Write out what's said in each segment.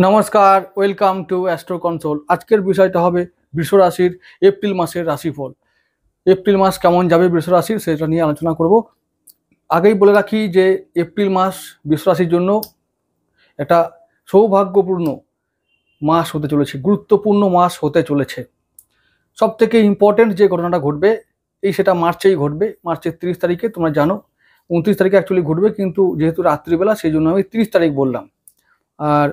নমস্কার, welcome to astro console. আজকের বিষয়টা হবে বৃষ রাশির এপ্রিল মাসের রাশিফল। এপ্রিল মাস কেমন যাবে বৃষ রাশির সেটা নিয়ে আলোচনা করব। আগেই বলে রাখি যে এপ্রিল মাস বৃষ রাশির জন্য একটা সৌভাগ্যপূর্ণ মাস হতে চলেছে, গুরুত্বপূর্ণ মাস হতে চলেছে। সব থেকে ইম্পর্টেন্ট যে ঘটনাটা ঘটবে সেটা মার্চেই ঘটবে। মার্চের 30 তারিখে, তোমরা জানো 29 তারিখে অ্যাকচুয়ালি ঘটবে, কিন্তু যেহেতু রাত্রিবেলা সেই জন্য আমি 30 তারিখ বললাম। আর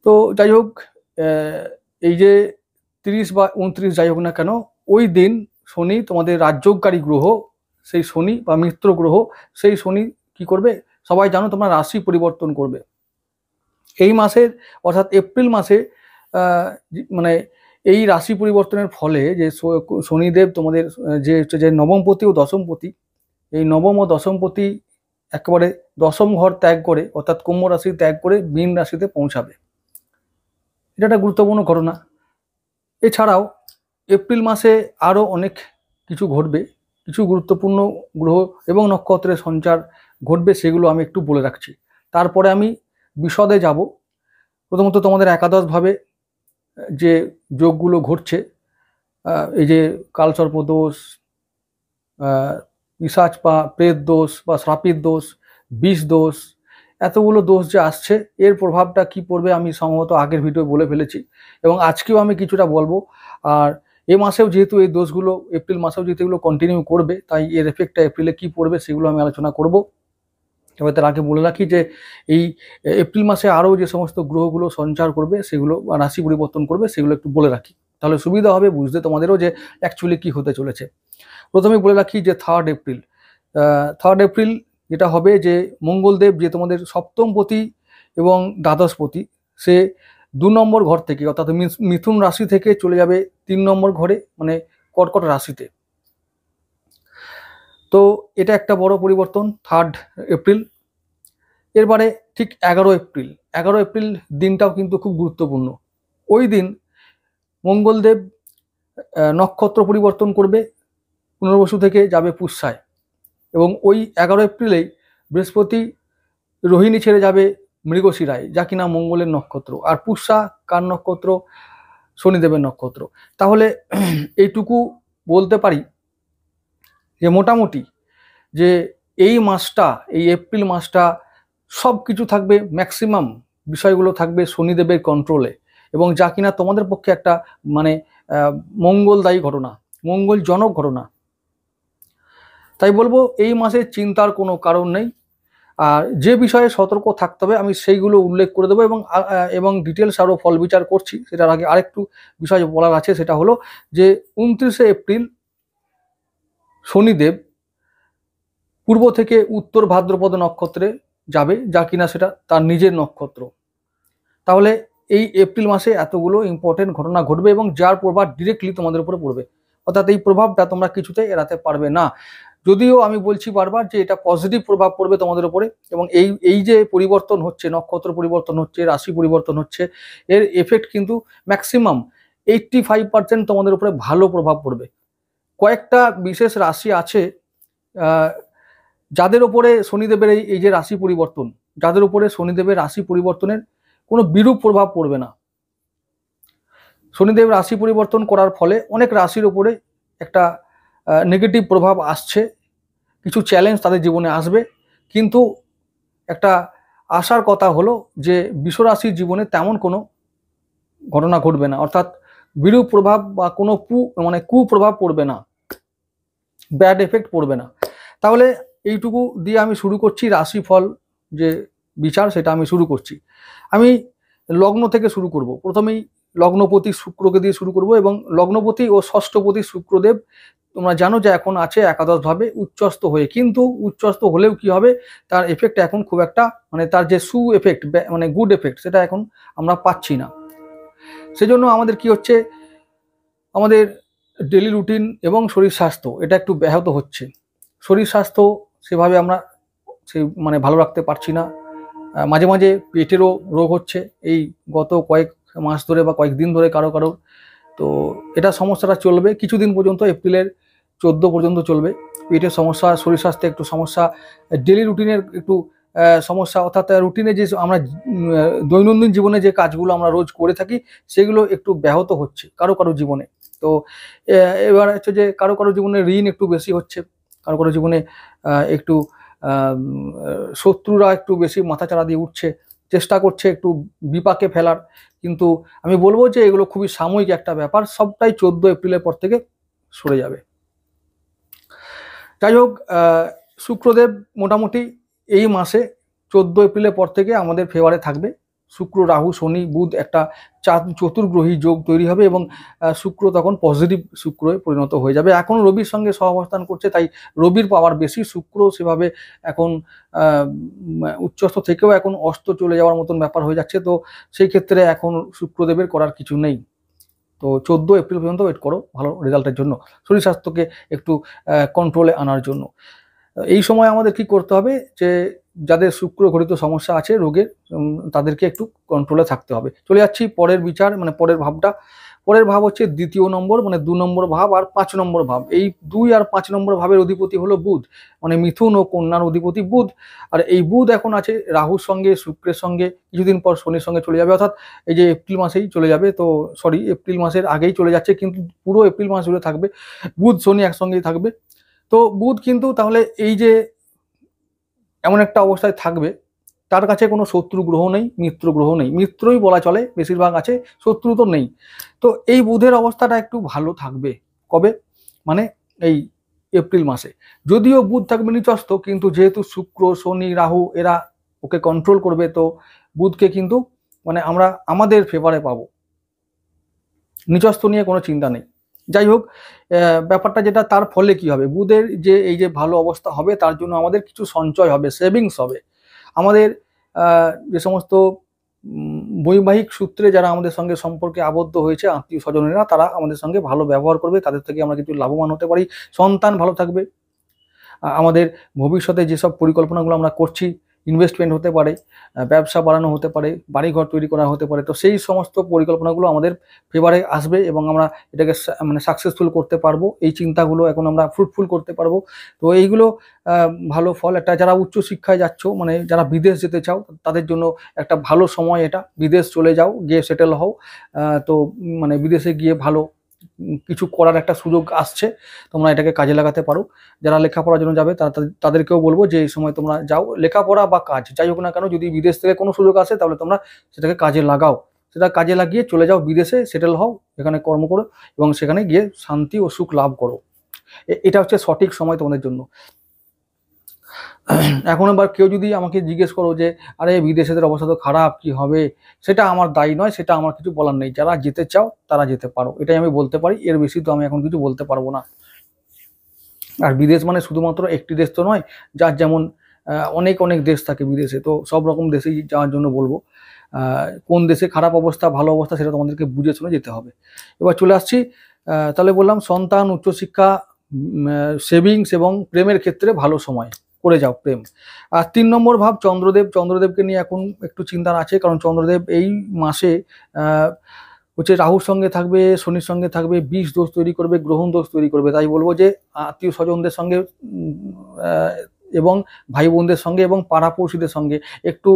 তো যাই হোক, এই যে 30 বা 29 যাই হোক না কেন, ওই দিন শনি, তোমাদের রাজ্যকারী গ্রহ, সেই শনি বা মিত্র গ্রহ, সেই শনি কি করবে সবাই জানো তোমরা, রাশি পরিবর্তন করবে এই মাসের, অর্থাৎ এপ্রিল মাসে। মানে এই রাশি পরিবর্তনের ফলে যে শনিদেব তোমাদের যে হচ্ছে যে নবমপতি ও দশমপতি, এই নবম ও দশমপতি একেবারে দশম ঘর ত্যাগ করে, অর্থাৎ কুম্ভ রাশি ত্যাগ করে মীন রাশিতে পৌঁছাবে। এটা একটা গুরুত্বপূর্ণ ঘটনা। এছাড়াও এপ্রিল মাসে আরও অনেক কিছু ঘটবে, কিছু গুরুত্বপূর্ণ গ্রহ এবং নক্ষত্রের সঞ্চার ঘটবে, সেগুলো আমি একটু বলে রাখছি। তারপরে আমি বিশদে যাব। প্রথমত তোমাদের একাদশভাবে যে যোগগুলো ঘটছে, এই যে কালসর্প দোষ, পিশাচ বা প্রেত দোষ বা শ্রাপিত দোষ, বিষ দোষ, এতগুলো দোষ যে আসছে, এর প্রভাবটা কি পড়বে আমি সম্ভবত আগের ভিডিও বলে ফেলেছি, এবং আজকেও আমি কিছুটা বলবো। আর এই মাসেও যেহেতু এই দোষগুলো এপ্রিল মাসেও যেহেতু এগুলো কন্টিনিউ করবে, তাই এর এফেক্টটা এপ্রিলে কি পড়বে সেগুলো আমি আলোচনা করব। তবে তার আগে বলে রাখি যে এই এপ্রিল মাসে আরও যে সমস্ত গ্রহগুলো সঞ্চার করবে, সেগুলো রাশি পরিবর্তন করবে, সেগুলো একটু বলে রাখি, তাহলে সুবিধা হবে বুঝতে তোমাদেরও যে অ্যাকচুয়ালি কি হতে চলেছে। প্রথমে বলে রাখি যে 3 এপ্রিল যেটা হবে, যে মঙ্গলদেব যে তোমাদের সপ্তমপতি এবং দ্বাদশপতি, সে 2 নম্বর ঘর থেকে, অর্থাৎ মিথুন রাশি থেকে চলে যাবে 3 নম্বর ঘরে, মানে কর্কট রাশিতে। তো এটা একটা বড় পরিবর্তন 3 এপ্রিল। এরপরে ঠিক 11 এপ্রিল দিনটাও কিন্তু খুব গুরুত্বপূর্ণ। ওই দিন মঙ্গলদেব নক্ষত্র পরিবর্তন করবে, পুনর্বসু থেকে যাবে পুষ্যায়, এবং ওই 11 এপ্রিলেই বৃহস্পতি রোহিণী ছেড়ে যাবে মৃগশিরায়, যা কিনা মঙ্গলের নক্ষত্র। আর পুষ্যা কার নক্ষত্র? শনিদেবের নক্ষত্র। তাহলে এইটুকু বলতে পারি যে মোটামুটি যে এই মাসটা, এই এপ্রিল মাসটা সব কিছু থাকবে, ম্যাক্সিমাম বিষয়গুলো থাকবে শনিদেবের কন্ট্রোলে, এবং যা কিনা তোমাদের পক্ষে একটা মানে মঙ্গলদায়ী ঘটনা, মঙ্গলজনক ঘটনা। তাই বলবো এই মাসে চিন্তার কোনো কারণ নেই। আর যে বিষয়ে সতর্ক থাকতে হবে আমি সেইগুলো উল্লেখ করে দেবো, এবং ডিটেলস আরও ফল বিচার করছি। সেটার আগে আরেকটু বিষয় বলার আছে, সেটা হলো যে 29 এপ্রিল শনিদেব পূর্ব থেকে উত্তর ভাদ্রপদ নক্ষত্রে যাবে, যা কিনা সেটা তার নিজের নক্ষত্র। তাহলে এই এপ্রিল মাসে এতগুলো ইম্পর্টেন্ট ঘটনা ঘটবে, এবং যার প্রভাব ডিরেক্টলি তোমাদের উপরে পড়বে, অর্থাৎ এই প্রভাবটা তোমরা কিছুতেই এড়াতে পারবে না। যদিও আমি বলছি বারবার যে এটা পজিটিভ প্রভাব পড়বে তোমাদের উপরে, এবং এই যে পরিবর্তন হচ্ছে, নক্ষত্র পরিবর্তন হচ্ছে, রাশি পরিবর্তন হচ্ছে, এর এফেক্ট কিন্তু ম্যাক্সিমাম 85% তোমাদের উপরে ভালো প্রভাব পড়বে। কয়েকটা বিশেষ রাশি আছে যাদের উপরে শনিদেবের এই যে রাশি পরিবর্তন, যাদের উপরে শনিদেবের রাশি পরিবর্তনের কোনো বিরূপ প্রভাব পড়বে না। শনিদেব রাশি পরিবর্তন করার ফলে অনেক রাশির উপরে একটা নেগেটিভ প্রভাব আসছে, কিছু চ্যালেঞ্জ তাদের জীবনে আসবে, কিন্তু একটা আশার কথা হলো যে বৃষ রাশির জীবনে তেমন কোনো ঘটনা ঘটবে না, অর্থাৎ বিরূপ প্রভাব বা কোনো কুপ্রভাব পড়বে না, ব্যাড এফেক্ট পড়বে না। তাহলে এইটুকু দিয়ে আমি শুরু করছি রাশিফল যে বিচার, সেটা আমি শুরু করছি। আমি লগ্ন থেকে শুরু করব। প্রথমেই লগ্নপতি শুক্রকে দিয়ে শুরু করব, এবং লগ্নপতি ও ষষ্ঠপতি শুক্রদেব তোমরা জানো যে এখন আছে একাদশভাবে উচ্চস্থ হয়ে, কিন্তু উচ্চস্থ হলেও কি হবে, তার এফেক্ট এখন খুব একটা মানে তার যে সু এফেক্ট মানে গুড এফেক্ট, সেটা এখন আমরা পাচ্ছি না। সেজন্য আমাদের কি হচ্ছে, আমাদের ডেলি রুটিন এবং শরীর স্বাস্থ্য এটা একটু ব্যাহত হচ্ছে। শরীর স্বাস্থ্য সেভাবে আমরা মানে ভালো রাখতে পারছি না। মাঝে মাঝে পেটেরও রোগ হচ্ছে এই গত কয়েক মাস ধরে বা কয়েকদিন ধরে কারো কারো। তো এটা সমস্যাটা চলবে কিছুদিন পর্যন্ত, এপ্রিলের 14 পর্যন্ত চলবে। পেটের সমস্যা, শরীর স্বাস্থ্যে একটু সমস্যা, ডেলি রুটিনের একটু সমস্যা, অর্থাৎ রুটিনে যে আমরা দৈনন্দিন জীবনে যে কাজগুলো আমরা রোজ করে থাকি সেগুলো একটু ব্যাহত হচ্ছে কারো কারো জীবনে। তো এবার হচ্ছে যে কারো কারো জীবনে ঋণ একটু বেশি হচ্ছে, কারো কারো জীবনে একটু শত্রুরা একটু বেশি মাথাচাড়া দিয়ে উঠছে, চেষ্টা করছে একটু বিপাকে ফেলার। কিন্তু আমি বলবো যে এগুলো খুবই সাময়িক একটা ব্যাপার, সবটাই 14 এপ্রিলের পর থেকে সরে যাবে। যাই হোক, শুক্রদেব মোটামুটি এই মাসে 14 এপ্রিলের পর থেকে আমাদের ফেভারে থাকবে। শুক্র, রাহু, শনি, বুধ একটা চতুর্গ্রহী যোগ তৈরি হবে এবং শুক্র তখন পজিটিভ শুক্রে পরিণত হয়ে যাবে। এখন রবির সঙ্গে সহাবস্থান করছে, তাই রবির পাওয়ার বেশি। শুক্র সেভাবে এখন উচ্চস্থ থেকেও এখন অস্ত চলে যাওয়ার মতন ব্যাপার হয়ে যাচ্ছে। তো সেই ক্ষেত্রে এখন শুক্রদেবের করার কিছু নেই। তো 14 এপ্রিল পর্যন্ত ওয়েট করো ভালো রেজাল্টের জন্য, শরীর স্বাস্থ্যকে একটু কন্ট্রোলে আনার জন্য। এই সময় আমাদের কি করতে হবে, যে যাদের শুক্র ঘটিত সমস্যা আছে রোগের, তাদেরকে একটু কন্ট্রোলে থাকতে হবে। চলে যাচ্ছি পরের বিচার, মানে পরের ভাবটা। পরের ভাব হচ্ছে দ্বিতীয় নম্বর, মানে 2 নম্বর ভাব আর 5 নম্বর ভাব। এই 2 আর 5 নম্বর ভাবের অধিপতি হলো বুধ, মানে মিথুন ও কন্যার অধিপতি বুধ। আর এই বুধ এখন আছে রাহুর সঙ্গে, শুক্রের সঙ্গে, কিছুদিন পর শনির সঙ্গে চলে যাবে, অর্থাৎ এই যে এপ্রিল মাসেই চলে যাবে। তো সরি, এপ্রিল মাসের আগেই চলে যাচ্ছে, কিন্তু পুরো এপ্রিল মাস জুড়ে থাকবে বুধ শনি একসঙ্গেই থাকবে। তো বুধ কিন্তু তাহলে এই যে এমন একটা অবস্থায় থাকবে, তার কাছে কোনো শত্রু গ্রহ নেই, মিত্র গ্রহ নেই, মিত্রই বলা চলে বেশিরভাগ আছে, শত্রু তো নেই। তো এই বুধের অবস্থাটা একটু ভালো থাকবে। কবে? মানে এই এপ্রিল মাসে। যদিও বুধ থাকবে নিচস্থ, কিন্তু যেহেতু শুক্র, শনি, রাহু এরা ওকে কন্ট্রোল করবে, তো বুধকে কিন্তু মানে আমরা আমাদের ফেভারে পাবো, নিচস্থ নিয়ে কোনো চিন্তা নেই। যাই হোক, ব্যাপারটা যেটা, তার ফলে কি হবে, বুধের যে এই যে ভালো অবস্থা হবে, তার জন্য আমাদের কিছু সঞ্চয় হবে, সেভিংস হবে। আমাদের যে সমস্ত বৈবাহিক সূত্রে যারা আমাদের সঙ্গে সম্পর্কে আবদ্ধ হয়েছে, আত্মীয় স্বজনেরা, তারা আমাদের সঙ্গে ভালো ব্যবহার করবে, তাদের থেকে আমরা কিছু লাভবান হতে পারি। সন্তান ভালো থাকবে। আমাদের ভবিষ্যতে যেসব পরিকল্পনাগুলো আমরা করছি, ইনভেস্টমেন্ট হতে পারে, ব্যবসা বাড়ানো হতে পারে, বাড়িঘর তৈরি করা হতে পারে, তো সেই সমস্ত পরিকল্পনাগুলো আমাদের ফেভারে আসবে এবং আমরা এটাকে মানে সাকসেসফুল করতে পারবো। এই চিন্তাগুলো এখন আমরা ফ্রুটফুল করতে পারবো। তো এইগুলো ভালো ফল একটা। যারা উচ্চশিক্ষায় যাচ্ছ, মানে যারা বিদেশ যেতে চাও, তাদের জন্য একটা ভালো সময় এটা। বিদেশ চলে যাও, গিয়ে সেটেল হও। তো মানে বিদেশে গিয়ে ভালো কিছু করার একটা সুযোগ আসছে, তোমরা এটাকে কাজে লাগাতে পারো। যারা লেখাপড়ার জন্য যাবে তাদেরকেও বলবো যে এই সময় তোমরা যাও, লেখাপড়া বা কাজ যাই হোক না কেন, যদি বিদেশ থেকে কোনো সুযোগ আসে তাহলে তোমরা সেটাকে কাজে লাগাও, সেটা কাজে লাগিয়ে চলে যাও বিদেশে, সেটেল হও, এখানে কর্ম করো এবং সেখানে গিয়ে শান্তি ও সুখ লাভ করো। এটা হচ্ছে সঠিক সময় তোমাদের জন্য। এখন আবার কেউ যদি আমাকে জিজ্ঞেস করো যে আরে বিদেশেদের অবস্থা তো খারাপ, কি হবে, সেটা আমার দায়ী নয়, সেটা আমার কিছু বলার নেই। যারা যেতে চাও তারা যেতে পারো, এটাই আমি বলতে পারি। এর বেশি তো আমি এখন কিছু বলতে পারবো না। আর বিদেশ মানে শুধুমাত্র একটি দেশ তো নয়, যার যেমন অনেক অনেক দেশ থাকে বিদেশে, তো সব রকম দেশেই যাওয়ার জন্য বলবো। কোন দেশে খারাপ অবস্থা ভালো অবস্থা সেটা তোমাদেরকে বুঝে শুনে যেতে হবে। এবার চলে আসছি, তাহলে বললাম সন্তান, উচ্চশিক্ষা, সেভিংস এবং প্রেমের ক্ষেত্রে ভালো সময়, করে যাও প্রেম। আর 3 নম্বর ভাব চন্দ্রদেব। চন্দ্রদেবকে নিয়ে এখন একটু চিন্তা আছে, কারণ চন্দ্রদেব এই মাসে হচ্ছে রাহুর সঙ্গে থাকবে, শনির সঙ্গে থাকবে, বিষ দোষ তৈরি করবে, গ্রহণ দোষ তৈরি করবে। তাই বলবো যে আত্মীয় স্বজনদের সঙ্গে এবং ভাই বোনদের সঙ্গে এবং পাড়াপড়শিদের সঙ্গে একটু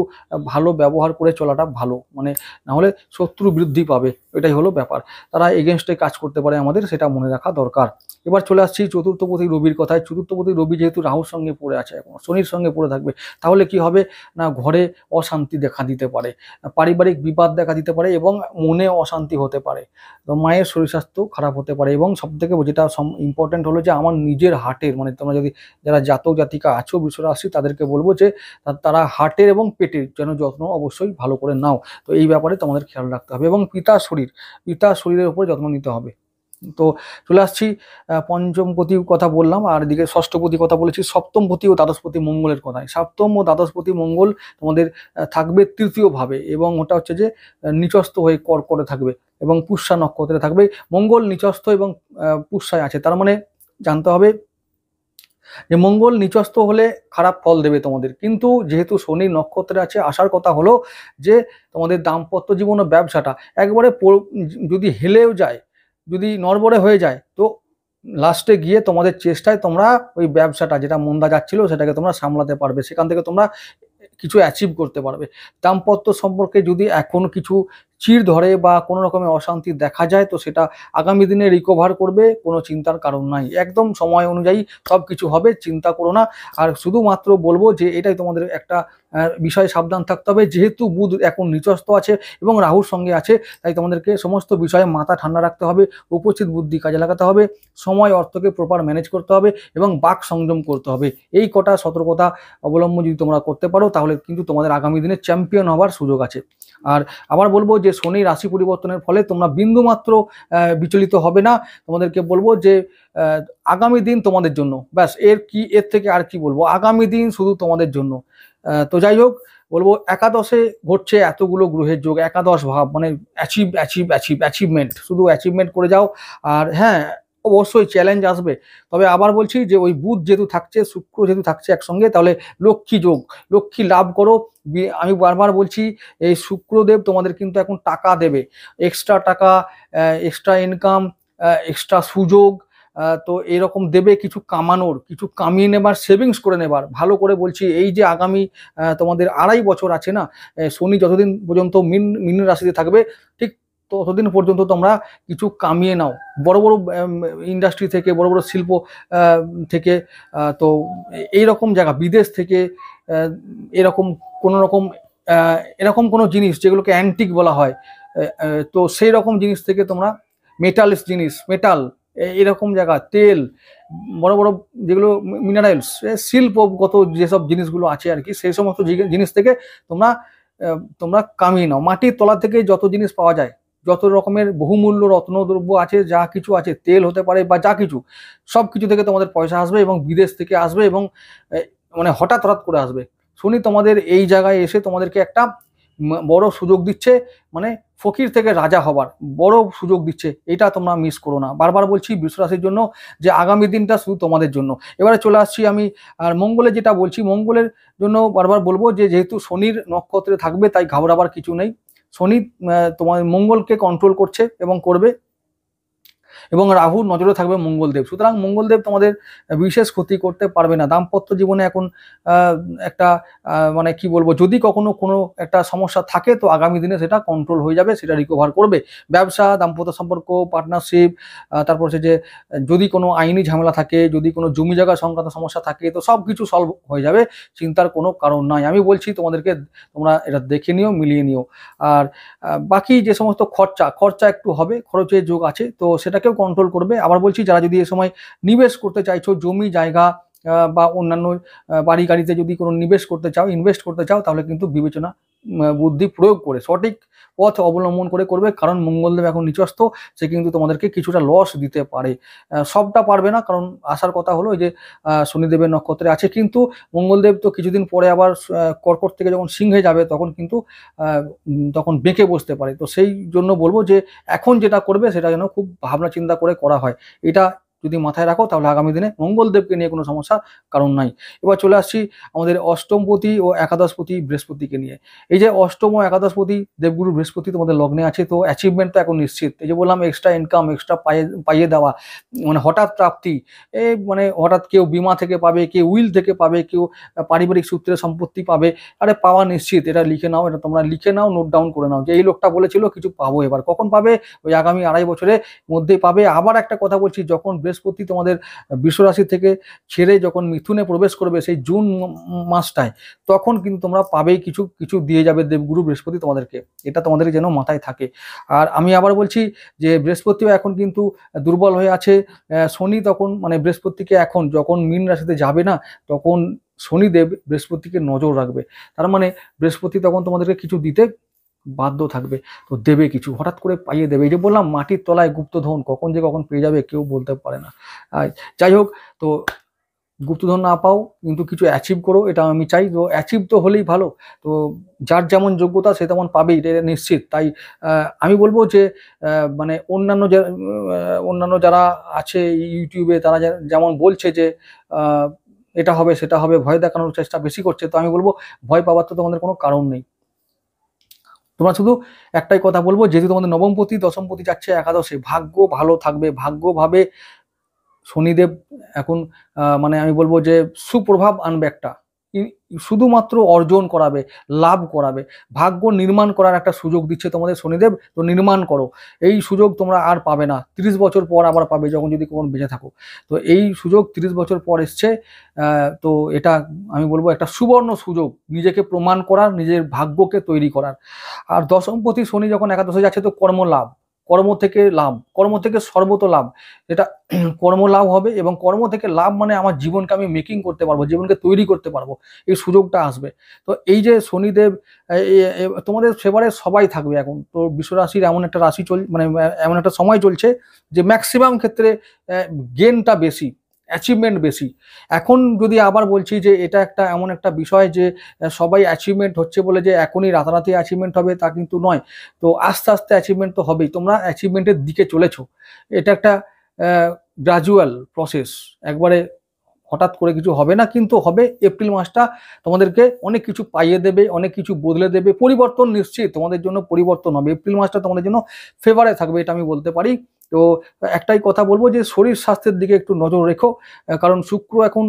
ভালো ব্যবহার করে চলাটা ভালো, মানে না হলে শত্রু বৃদ্ধি পাবে, এটাই হলো ব্যাপার। তারা এগেনস্টে কাজ করতে পারে আমাদের, সেটা মনে রাখা দরকার। এবার চলে আসছি চতুর্থপতি রবির কথায়। চতুর্থপতি রবি যেহেতু রাহুর সঙ্গে পড়ে আছে, এখন শনির সঙ্গে পড়ে থাকবে, তাহলে কি হবে না, ঘরে অশান্তি দেখা দিতে পারে, পারিবারিক বিবাদ দেখা দিতে পারে এবং মনে অশান্তি হতে পারে। তো মায়ের শরীর স্বাস্থ্য খারাপ হতে পারে এবং সবথেকে যেটা ইম্পর্টেন্ট হলো যে আমার নিজের হার্টের, মানে তোমরা যদি যারা জাতক জাতিকা আছো বৃষ রাশি, তাদেরকে বলবো যে তারা হার্টের এবং পেটের যেন যত্ন অবশ্যই ভালো করে নাও। তো এই ব্যাপারে তোমাদের খেয়াল রাখতে হবে এবং পিতার শরীরের উপরে যত্ন নিতে হবে। তো চলে আসছি পঞ্চমপতি কথা বললাম, আর এদিকে ষষ্ঠপতি কথা বলেছি, সপ্তমপতি ও দ্বাদশপতি মঙ্গলের কথায়। সপ্তম ও দ্বাদশপতি মঙ্গল তোমাদের থাকবে তৃতীয় ভাবে, এবং ওটা হচ্ছে যে নিচস্থ হয়ে কর্কটে থাকবে এবং পুষ্যা নক্ষত্রে থাকবে। মঙ্গল নিচস্থ এবং পুষ্যায় আছে, তার মানে জানতে হবে যে মঙ্গল নিচস্থ হলে খারাপ ফল দেবে তোমাদের, কিন্তু যেহেতু শনি নক্ষত্রে আছে, আসার কথা হলো যে তোমাদের দাম্পত্য জীবন ও ব্যবসাটা একবারে যদি হেলেও যায়, যদি নড়বড়ে হয়ে যায়, তো লাস্টে গিয়ে তোমাদের চেষ্টায় তোমরা ওই ব্যবসাটা যেটা মন্দা যাচ্ছিল সেটাকে তোমরা সামলাতে পারবে, সেখান থেকে তোমরা কিছু অ্যাচিভ করতে পারবে। দাম্পত্য সম্পর্কে যদি এখন কিছু চিড় ধরে বা কোনো রকমের অশান্তি দেখা যায়, তো সেটা আগামী দিনে রিকভার করবে, কোনো চিন্তার কারণ নাই। একদম সময় অনুযায়ী সব কিছু হবে, চিন্তা করো না। আর শুধুমাত্র বলবো যে এটাই তোমাদের একটা বিষয়ে সাবধান থাকতে হবে, যেহেতু বুধ এখন নিচস্থ আছে এবং রাহুর সঙ্গে আছে, তাই তোমাদেরকে সমস্ত বিষয়ে মাথা ঠান্ডা রাখতে হবে, উপস্থিত বুদ্ধি কাজে লাগাতে হবে, সময় অর্থকে প্রপার ম্যানেজ করতে হবে এবং বাক সংযম করতে হবে। এই কটা সতর্কতা অবলম্বন যদি তোমরা করতে পারো, তাহলে কিন্তু তোমাদের আগামী দিনে চ্যাম্পিয়ন হওয়ার সুযোগ আছে। আর আবার বলবো যে শনি রাশি পরিবর্তনের ফলে তোমরা বিন্দুমাত্র বিচলিত হবে না। তোমাদেরকে বলবো যে আগামী দিন তোমাদের জন্য, ব্যাস, এর থেকে আর কি বলবো, আগামী দিন শুধু তোমাদের জন্য। তো যাই হোক, বলবো একাদশে ঘটছে এতগুলো গ্রহের যোগ, একাদশ ভাব মানে অ্যাচিভমেন্ট, শুধু অ্যাচিভমেন্ট করে যাও। আর হ্যাঁ, অবশ্যই চ্যালেঞ্জ আসবে, তবে আবার বলছি যে ওই বুধ যেহেতু থাকছে, শুক্র যেহেতু থাকছে একসঙ্গে, তাহলে লক্ষ্মী যোগ, লক্ষ্মী লাভ করো। আমি বারবার বলছি, এই শুক্রদেব তোমাদের কিন্তু এখন টাকা দেবে, এক্সট্রা টাকা, এক্সট্রা ইনকাম, এক্সট্রা সুযোগ, তো এরকম দেবে, কিছু কামানোর, কিছু কামিয়ে নেবার, সেভিংস করে নেবার। ভালো করে বলছি, এই যে আগামী তোমাদের 2.5 বছর আছে না, শনি যতদিন পর্যন্ত মিন রাশিতে থাকবে, ঠিক ততদিন পর্যন্ত তোমরা কিছু কামিয়ে নাও, বড় বড় ইন্ডাস্ট্রি থেকে, বড় বড় শিল্প থেকে, তো এইরকম জায়গা, বিদেশ থেকে, এরকম কোনো রকম এরকম কোনো জিনিস যেগুলোকে অ্যান্টিক বলা হয়, তো সেই রকম জিনিস থেকে তোমরা, মেটালস জিনিস, মেটাল, এরকম জায়গা, তেল, বড় বড় যেগুলো মিনারেলস, শিল্পগত যেসব জিনিসগুলো আছে আর কি, সেই সমস্ত জিনিস থেকে তোমরা তোমরা কামিয়ে নাও। মাটির তলা থেকে যত জিনিস পাওয়া যায়, যত রকমের বহুমূল্য রত্নদ্রব্য আছে, যা কিছু আছে, তেল হতে পারে বা যা কিছু, সব কিছু থেকে তোমাদের পয়সা আসবে এবং বিদেশ থেকে আসবে এবং মানে হঠাৎ করে আসবে। শনি তোমাদের এই জায়গায় এসে তোমাদেরকে একটা বড় সুযোগ দিচ্ছে, মানে ফকির থেকে রাজা হবার বড় সুযোগ দিচ্ছে, এটা তোমরা মিস করো না। বারবার বলছি বৃষ রাশির জন্য যে আগামী দিনটা শুধু তোমাদের জন্য। এবারে চলে আসছি আমি আর মঙ্গলের যেটা বলছি, মঙ্গলের জন্য বারবার বলবো যে যেহেতু শনির নক্ষত্রে থাকবে, তাই ঘাবড়াবার কিছু নেই। শনি তোমার মঙ্গলকে কন্ট্রোল করছে এবং করবে, এবং রাহুর নজরে থাকবে মঙ্গলদেব, সুতরাং মঙ্গলদেব তোমাদের বিশেষ ক্ষতি করতে পারবে না। দাম্পত্য জীবনে এখন একটা মানে কি বলবো, যদি কখনো কোনো একটা সমস্যা থাকে, তো আগামী দিনে সেটা কন্ট্রোল হয়ে যাবে, সেটা রিকভার করবে। ব্যবসা, দাম্পত্য সম্পর্ক, পার্টনারশিপ, তারপর হচ্ছে যে যদি কোনো আইনি ঝামেলা থাকে, যদি কোনো জমি জায়গা সংক্রান্ত সমস্যা থাকে, তো সব কিছু সলভ হয়ে যাবে, চিন্তার কোনো কারণ নাই। আমি বলছি তোমাদেরকে, তোমরা এটা দেখে নিও, মিলিয়ে নিও। আর বাকি যে সমস্ত খরচা একটু হবে, খরচের যোগ আছে, তো সেটাকেও কন্ট্রোল করবে। আবার বলছি, যারা যদি এ সময় নিবেশ করতে চাইছো, জমি জায়গা বা অন্যান্য বাড়ি গাড়িতে যদি কোনো নিবেশ করতে চাও, ইনভেস্ট করতে চাও, তাহলে কিন্তু বিবেচনা বুদ্ধি প্রয়োগ করে সঠিক পথ অবলম্বন করে করবে, কারণ মঙ্গলদেব এখন নিচস্থ, সে কিন্তু তোমাদেরকে কিছুটা লস দিতে পারে, সবটা পারবে না, কারণ আসার কথা হলো যে শনিদেবের নক্ষত্রে আছে, কিন্তু মঙ্গলদেব তো কিছুদিন পরে আবার কর্কট থেকে যখন সিংহে যাবে, তখন কিন্তু তখন বেঁকে বসতে পারে। তো সেই জন্য বলবো যে এখন যেটা করবে সেটা যেন খুব ভাবনা চিন্তা করে করা হয়, এটা যদি মাথায় রাখো, তাহলে আগামী দিনে মঙ্গলদেবকে নিয়ে কোনো সমস্যা কারণ নাই। এবার চলে আসছি আমাদের অষ্টমপতি ও একাদশপতি বৃহস্পতিকে নিয়ে। এই যে অষ্টম ও একাদশপতি দেবগুরু বৃহস্পতি তোমাদের লগ্নে আছে, তো অ্যাচিভমেন্ট তো এখন নিশ্চিত। এই যে বললাম, এক্সট্রা ইনকাম, এক্সট্রা পাইয়ে দেওয়া, মানে হঠাৎ প্রাপ্তি, মানে হঠাৎ কেউ বিমা থেকে পাবে, কেউ উইল থেকে পাবে, কেউ পারিবারিক সূত্রে সম্পত্তি পাবে, আরে পাওয়া নিশ্চিত। এটা লিখে নাও, এটা তোমরা লিখে নাও, নোট ডাউন করে নাও যে এই লোকটা বলেছিল কিছু পাবো, এবার কখন পাবে, ওই আগামী 2.5 বছরের মধ্যেই পাবে। আবার একটা কথা বলছি, যখন বৃহস্পতি তোমাদের বৃষ রাশি থেকে ছেড়ে যখন মিথুনে প্রবেশ করবে, সেই জুন মাসটায়, তখন কিন্তু তোমরা পাবেই, কিছু কিছু দিয়ে যাবে দেবগুরু বৃহস্পতি তোমাদেরকে, এটা তোমাদের যেন মাথায় থাকে। আর আমি আবার বলছি যে বৃহস্পতিও এখন কিন্তু দুর্বল হয়ে আছে। শনি তখন মানে বৃহস্পতিকে এখন যখন মীন রাশিতে যাবে না, তখন শনিদেব বৃহস্পতিকে নজর রাখবে, তার মানে বৃহস্পতি তখন তোমাদেরকে কিছু দিতে বাধ্য থাকবে, তো দেবে, কিছু হঠাৎ করে পাইয়ে দেবে। এই যে বললাম, মাটির তলায় গুপ্তধন, কখন যে কখন পেয়ে যাবে কেউ বলতে পারে না। যাই হোক, তো গুপ্তধন না পাও, কিন্তু কিছু অ্যাচিভ করো, এটা আমি চাই। তো অ্যাচিভ তো হলেই ভালো, তো যার যেমন যোগ্যতা সে তেমন পাবেই, এটা নিশ্চিত। তাই আমি বলবো যে মানে অন্যান্য যারা আছে ইউটিউবে, তারা যেমন বলছে যে এটা হবে সেটা হবে, ভয় দেখানোর চেষ্টা বেশি করছে, তো আমি বলবো ভয় পাওয়ার তো তোমাদের কোনো কারণ নেই। তোমরা শুধু একটাই কথা বলবো, যেহেতু তোমাদের নবমপতি দশমপতি যাচ্ছে একাদশে, ভাগ্য ভালো থাকবে, ভাগ্যভাবে শনিদেব এখন মানে আমি বলবো যে সুপ্রভাব আনবে একটা, শুধুমাত্র অর্জন করাবে, লাভ করাবে। ভাগ্য নির্মাণ করার একটা সুযোগ দিচ্ছে তোমাদের শনিদেব, তো নির্মাণ করো। এই সুযোগ তোমরা আর পাবে না, 30 বছর পর আবার পাবে, যখন যদি কখন বেঁচে থাকো। তো এই সুযোগ 30 বছর পর এসছে। তো এটা আমি বলবো একটা সুবর্ণ সুযোগ, নিজেকে প্রমাণ করার, নিজের ভাগ্যকে তৈরি করার। আর দশমপতি শনি যখন একাদশে যাচ্ছে, তো কর্ম লাভ, কর্ম থেকে লাভ, কর্ম থেকে সর্বত লাভ, এটা কর্ম লাভ হবে। এবং কর্ম থেকে লাভ মানে আমার জীবনকে আমি মেকিং করতে পারবো, জীবনকে তৈরি করতে পারবো, এই সুযোগটা আসবে। তো এই যে শনিদেব তোমাদের ফেভারে সবাই থাকবে এখন। তো বিশ্বরাশির এমন একটা রাশি মানে এমন একটা সময় চলছে যে ম্যাক্সিমাম ক্ষেত্রে গেনটা বেশি, অ্যাচিভমেন্ট বেশি। এখন যদি আবার বলছি যে এটা একটা এমন একটা বিষয় যে সবাই অ্যাচিভমেন্ট হচ্ছে বলে যে এখনই রাতারাতি অ্যাচিভমেন্ট হবে তা কিন্তু নয়। তো আস্তে আস্তে অ্যাচিভমেন্ট তো হবেই, তোমরা অ্যাচিভমেন্টের দিকে চলেছো। এটা একটা গ্রাজুয়াল প্রসেস, একবারে হঠাৎ করে কিছু হবে না, কিন্তু হবে। এপ্রিল মাসটা তোমাদেরকে অনেক কিছু পাইয়ে দেবে, অনেক কিছু বদলে দেবে, পরিবর্তন নিশ্চিত তোমাদের জন্য পরিবর্তন হবে। এপ্রিল মাসটা তোমাদের জন্য ফেভারে থাকবে, এটা আমি বলতে পারি। তো একটাই কথা বলবো যে শরীর স্বাস্থ্যের দিকে একটু নজর রেখো, কারণ শুক্র এখন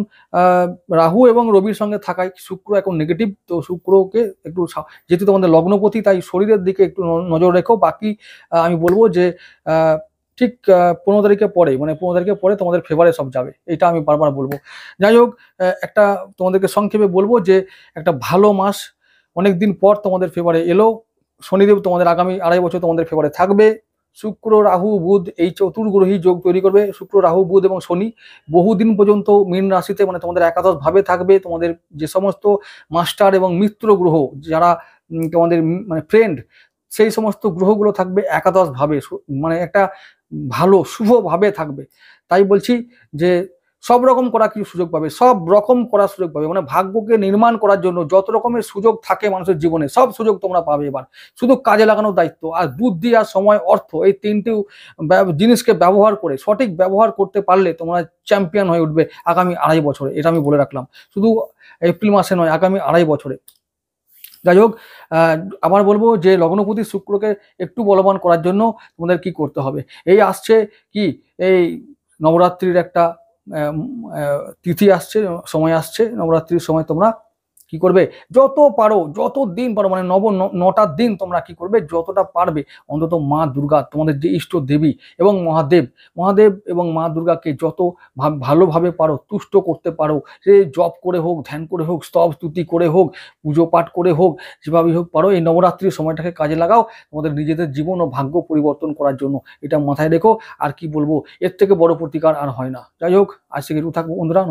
রাহু এবং রবির সঙ্গে থাকায় শুক্র এখন নেগেটিভ। তো শুক্রকে একটু যেহেতু তোমাদের লগ্নপতি, তাই শরীরের দিকে একটু নজর রেখো। বাকি আমি বলবো যে ঠিক 15 তারিখের পরে, মানে 15 তারিখের পরে তোমাদের ফেভারে সব যাবে, এটা আমি বারবার বলবো। যাই হোক, একটা তোমাদেরকে সংক্ষেপে বলবো যে একটা ভালো মাস অনেকদিন পর তোমাদের ফেভারে এলো। শনিদেব তোমাদের আগামী 2.5 বছর তোমাদের ফেভারে থাকবে। শুক্র রাহু বুধ এই চতুর্গ্রহী যোগ তৈরি করবে, শুক্র রাহু বুধ এবং শনি বহুদিন পর্যন্ত মীন রাশিতে, মানে তোমাদের একাদশ ভাবে থাকবে। তোমাদের যে সমস্ত মাস্টার এবং মিত্র গ্রহ, যারা তোমাদের মানে ফ্রেন্ড, সেই সমস্ত গ্রহগুলো থাকবে একাদশ ভাবে, মানে একটা ভালো শুভ ভাবে থাকবে। তাই বলছি যে সব রকম করার কিছু সুযোগ পাবে, সব রকম করার সুযোগ পাবে, মানে ভাগ্যকে নির্মাণ করার জন্য যত রকমের সুযোগ থাকে মানুষের জীবনে, সব সুযোগ তোমরা পাবে এবার। শুধু কাজে লাগানোর দায়িত্ব। আর বুদ্ধি আর সময় অর্থ, এই তিনটি জিনিসকে ব্যবহার করে, সঠিক ব্যবহার করতে পারলে তোমরা চ্যাম্পিয়ন হয়ে উঠবে আগামী 2.5 বছরে, এটা আমি বলে রাখলাম। শুধু এপ্রিল মাসে নয়, আগামী 2.5 বছরে। যাই হোক, আবার বলবো যে লগ্নপতি শুক্রকে একটু বলবান করার জন্য তোমাদের কি করতে হবে। এই আসছে কি, এই নবরাত্রির একটা তিথি আসছে, সময় আসছে। নবরাত্রির সময় তোমরা কি করবে, যত পারো, যত দিন পারো, মানে 9টা দিন তোমরা কি করবে, যতটা পারবে অন্তত মা দুর্গা, তোমাদের যে ইষ্ট দেবী, এবং মহাদেব এবং মা দুর্গাকে যত ভালোভাবে পারো তুষ্ট করতে পারো, সে জপ করে হোক, ধ্যান করে হোক, স্তব স্তুতি করে হোক, পুজো পাঠ করে হোক, যেভাবে হোক পারো, এই নবরাত্রির সময়টাকে কাজে লাগাও তোমাদের নিজেদের জীবন ও ভাগ্য পরিবর্তন করার জন্য। এটা মাথায় রেখো। আর কি বলবো, এর থেকে বড় প্রতিকার আর হয় না। যাই হোক, আজ থেকে একটু থাকবো বন্ধুরা।